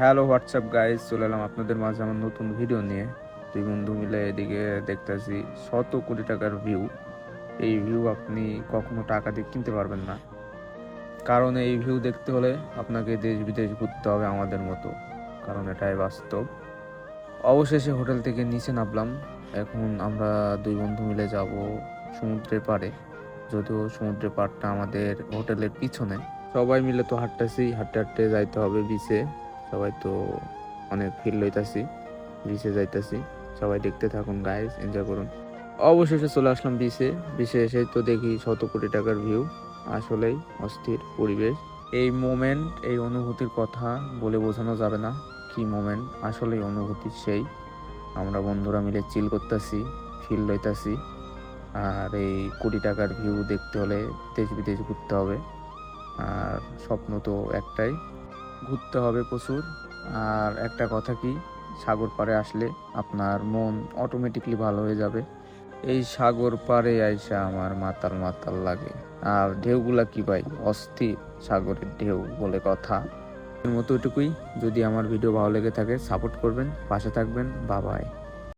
Hello WhatsApp guys, চলে এলাম আপনাদের মাঝে আমার নতুন ভিডিও নিয়ে। দুই বন্ধু মিলে এদিকে দেখতেছি শত কোটি টাকার ভিউ। এই ভিউ আপনি কখনো টাকা দিয়ে কিনতে পারবেন না, কারণ এই ভিউ দেখতে হলে আপনাকে দেশ বিদেশ ঘুরতে হবে আমাদের মতো, কারণ এটাই বাস্তব। অবশেষে হোটেল থেকে নিচে নামলাম। এখন আমরা দুই বন্ধু মিলে যাব সমুদ্রের পাড়ে, যদিও সমুদ্রের পাড়টা আমাদের হোটেলের পিছনে। সবাই মিলে তো হাঁটতেছি, হাঁটতে হাঁটতে যাইতে হবে বিচে। সবাই তো অনেক ফিল লইতাছি, বিচে যাইতাছি। সবাই দেখতে থাকুন গাইস, এনজয় করুন। অবশেষে চলে আসলাম বিচে। বিচে এসে তো দেখি শত কোটি টাকার ভিউ। আসলেই অস্থির পরিবেশ। এই মোমেন্ট, এই অনুভূতির কথা বলে বোঝানো যাবে না। কি মোমেন্ট, আসলেই অনুভূতি সেই। আমরা বন্ধুরা মিলে চিল করতেছি, ফিল লইতাছি। আর এই কোটি টাকার ভিউ দেখতে হলে দেশ বিদেশ ঘুরতে হবে। আর স্বপ্ন তো একটাই, ঘুরতে হবে প্রচুর। আর একটা কথা কি, সাগর পাড়ে আসলে আপনার মন অটোমেটিকলি ভালো হয়ে যাবে। এই সাগর পাড়ে আইসা আমার মাতাল মাতাল লাগে। আর ঢেউগুলা কি ভাই, অস্থির সাগরের ঢেউ বলে কথা। এর মতো এটুকুই। যদি আমার ভিডিও ভালো লেগে থাকে সাপোর্ট করবেন, পাশে থাকবেন। Bye bye.